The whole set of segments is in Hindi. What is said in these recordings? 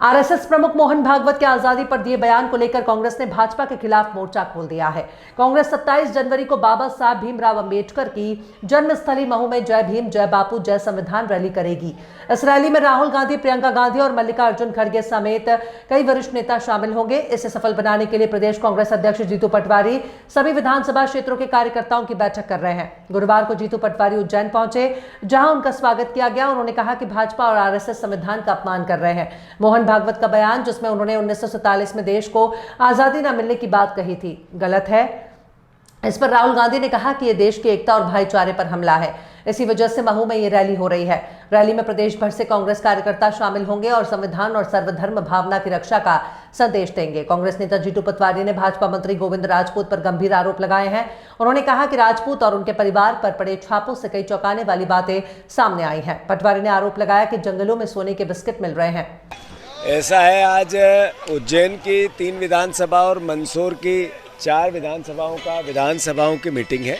आरएसएस प्रमुख मोहन भागवत के आजादी पर दिए बयान को लेकर कांग्रेस ने भाजपा के खिलाफ मोर्चा खोल दिया है। कांग्रेस 27 जनवरी को बाबा साहब भीमराव अंबेडकर की जन्मस्थली महू में जय भीम, जय बापू, जय संविधान रैली करेगी। इस रैली में राहुल गांधी, प्रियंका गांधी और मल्लिकार्जुन खड़गे समेत कई वरिष्ठ नेता शामिल होंगे। इसे सफल बनाने के लिए प्रदेश कांग्रेस अध्यक्ष जीतू पटवारी सभी विधानसभा क्षेत्रों के कार्यकर्ताओं की बैठक कर रहे हैं। गुरुवार को जीतू पटवारी उज्जैन पहुंचे, जहां उनका स्वागत किया गया। उन्होंने कहा कि भाजपा और आरएसएस संविधान का अपमान कर रहे हैं। मोहन भागवत का बयान, जिसमें उन्होंने 1947 में देश को आजादी न मिलने की बात कही थी, गलत है। इस पर राहुल गांधी ने कहा कि यह देश की एकता और भाईचारे पर हमला है। इसी वजह से महू में ये रैली हो रही है। रैली में प्रदेश भर से कांग्रेस कार्यकर्ता शामिल होंगे और संविधान और सर्वधर्म भावना की रक्षा का संदेश देंगे। कांग्रेस नेता जीतू पटवारी ने भाजपा मंत्री गोविंद राजपूत पर गंभीर आरोप लगाए हैं। उन्होंने कहा कि राजपूत और उनके परिवार पर पड़े छापों से कई चौंकाने वाली बातें सामने आई हैं। पटवारी ने आरोप लगाया कि जंगलों में सोने के बिस्किट मिल रहे हैं। ऐसा है, आज उज्जैन की 3 विधानसभा और मंदसौर की 4 विधानसभाओं की मीटिंग है।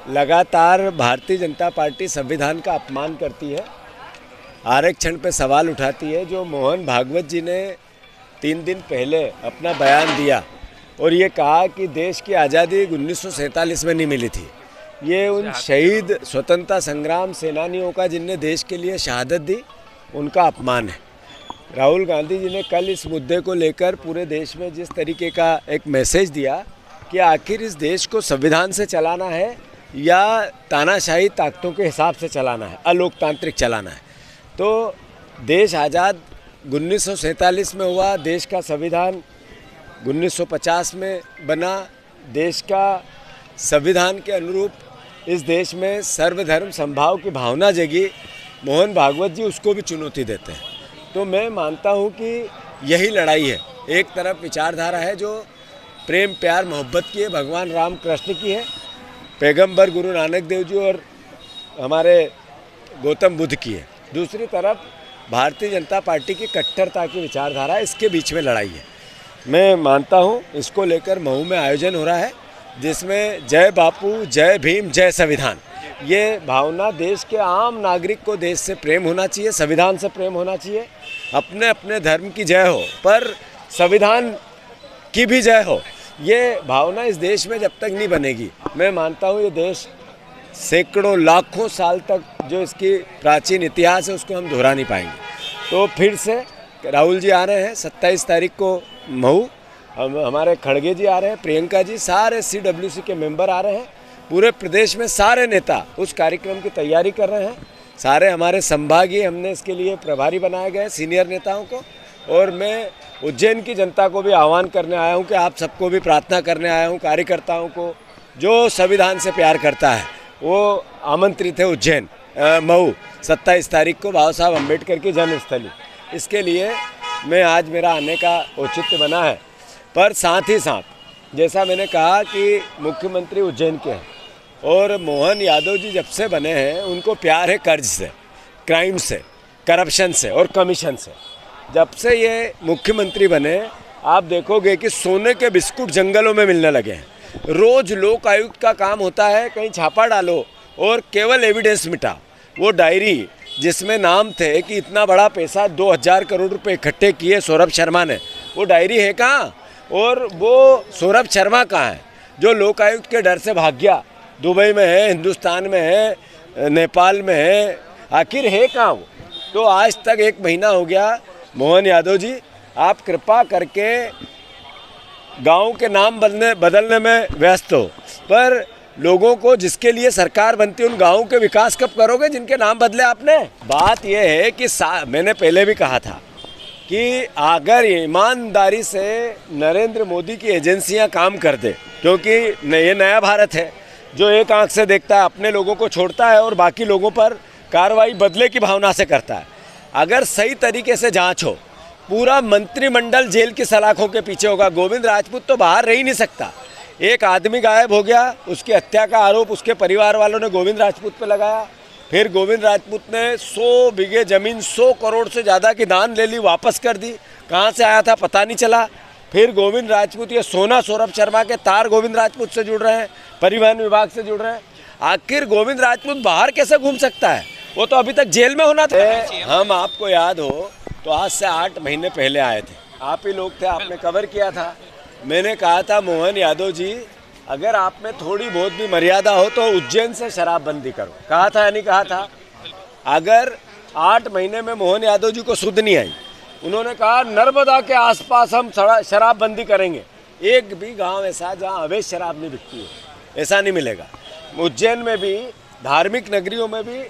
लगातार भारतीय जनता पार्टी संविधान का अपमान करती है, आरक्षण पे सवाल उठाती है। जो मोहन भागवत जी ने 3 दिन पहले अपना बयान दिया और ये कहा कि देश की आज़ादी 1947 में नहीं मिली थी, ये उन शहीद स्वतंत्रता संग्राम सेनानियों का जिनने देश के लिए शहादत दी, उनका अपमान है। राहुल गांधी जी ने कल इस मुद्दे को लेकर पूरे देश में जिस तरीके का एक मैसेज दिया कि आखिर इस देश को संविधान से चलाना है या तानाशाही ताकतों के हिसाब से चलाना है, अलोकतांत्रिक चलाना है। तो देश आज़ाद 1947 में हुआ, देश का संविधान 1950 में बना। देश का संविधान के अनुरूप इस देश में सर्वधर्म समभाव की भावना जगी। मोहन भागवत जी उसको भी चुनौती देते हैं। तो मैं मानता हूँ कि यही लड़ाई है। एक तरफ विचारधारा है जो प्रेम प्यार मोहब्बत की है, भगवान राम कृष्ण की है, पैगंबर गुरु नानक देव जी और हमारे गौतम बुद्ध की है। दूसरी तरफ भारतीय जनता पार्टी की कट्टरता की विचारधारा, इसके बीच में लड़ाई है। मैं मानता हूँ इसको लेकर महू में आयोजन हो रहा है, जिसमें जय बापू, जय भीम, जय संविधान, ये भावना देश के आम नागरिक को देश से प्रेम होना चाहिए, संविधान से प्रेम होना चाहिए। अपने अपने धर्म की जय हो पर संविधान की भी जय हो, ये भावना इस देश में जब तक नहीं बनेगी, मैं मानता हूँ ये देश सैकड़ों लाखों साल तक जो इसकी प्राचीन इतिहास है उसको हम दोहरा नहीं पाएंगे। तो फिर से राहुल जी आ रहे हैं 27 तारीख को महू, हमारे खड़गे जी आ रहे हैं, प्रियंका जी, सारे CWC के मेंबर आ रहे हैं। पूरे प्रदेश में सारे नेता उस कार्यक्रम की तैयारी कर रहे हैं। सारे हमारे संभागीय हमने इसके लिए प्रभारी बनाए गए सीनियर नेताओं को। और मैं उज्जैन की जनता को भी आह्वान करने आया हूं कि आप सबको भी प्रार्थना करने आया हूं, कार्यकर्ताओं को जो संविधान से प्यार करता है वो आमंत्रित है उज्जैन महू 27 तारीख को, बाबा साहब अम्बेडकर की जन्मस्थली। इसके लिए मैं आज मेरा आने का औचित्य बना है। पर साथ ही साथ जैसा मैंने कहा कि मुख्यमंत्री उज्जैन के हैं और मोहन यादव जी जब से बने हैं उनको प्यार है कर्ज से, क्राइम से, करप्शन से और कमीशन से। जब से ये मुख्यमंत्री बने आप देखोगे कि सोने के बिस्कुट जंगलों में मिलने लगे हैं। रोज लोक आयुक्त का काम होता है कहीं छापा डालो और केवल एविडेंस मिटा। वो डायरी जिसमें नाम थे कि इतना बड़ा पैसा 2000 करोड़ रुपए इकट्ठे किए सौरभ शर्मा ने, वो डायरी है कहाँ? और वो सौरभ शर्मा कहाँ है जो लोकायुक्त के डर से भाग गया? दुबई में है, हिंदुस्तान में है, नेपाल में है, आखिर है कहाँ वो? तो आज तक 1 महीना हो गया। मोहन यादव जी, आप कृपा करके गांव के नाम बदलने में व्यस्त हो, पर लोगों को जिसके लिए सरकार बनती है उन गाँव के विकास कब करोगे जिनके नाम बदले आपने? बात यह है कि मैंने पहले भी कहा था कि अगर ईमानदारी से नरेंद्र मोदी की एजेंसियां काम कर दे, क्योंकि ये नया भारत है जो एक आंख से देखता है, अपने लोगों को छोड़ता है और बाकी लोगों पर कार्रवाई बदले की भावना से करता है। अगर सही तरीके से जांच हो, पूरा मंत्रिमंडल जेल की सलाखों के पीछे होगा। गोविंद राजपूत तो बाहर रह ही नहीं सकता। एक आदमी गायब हो गया, उसकी हत्या का आरोप उसके परिवार वालों ने गोविंद राजपूत पर लगाया। फिर गोविंद राजपूत ने 100 बीघे जमीन 100 करोड़ से ज़्यादा की दान ले ली, वापस कर दी। कहाँ से आया था पता नहीं चला। फिर गोविंद राजपूत, ये सोना सौरभ शर्मा के तार गोविंद राजपूत से जुड़ रहे हैं, परिवहन विभाग से जुड़ रहे हैं। आखिर गोविंद राजपूत बाहर कैसे घूम सकता है? वो तो अभी तक जेल में होना था। हम आपको याद हो तो आज से 8 महीने पहले आए थे, आप ही लोग थे, आपने कवर किया था। मैंने कहा था मोहन यादव जी, अगर आप में थोड़ी बहुत भी मर्यादा हो तो उज्जैन से शराबबंदी करो। कहा था या नहीं कहा था? अगर 8 महीने में मोहन यादव जी को सुध नहीं आई, उन्होंने कहा नर्मदा के आसपास हम शराबबंदी करेंगे। एक भी गांव ऐसा जहां अवैध शराब नहीं बिकती है, ऐसा नहीं मिलेगा। उज्जैन में भी, धार्मिक नगरियों में भी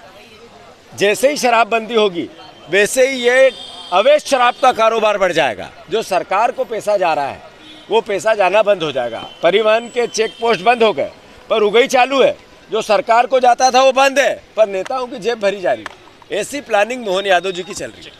जैसे ही शराबबंदी होगी वैसे ही ये अवैध शराब का कारोबार बढ़ जाएगा। जो सरकार को पैसा जा रहा है वो पैसा जाना बंद हो जाएगा। परिवहन के चेक पोस्ट बंद हो गए पर उगई चालू है। जो सरकार को जाता था वो बंद है पर नेताओं की जेब भरी जा रही है। ऐसी प्लानिंग मोहन यादव जी की चल रही है।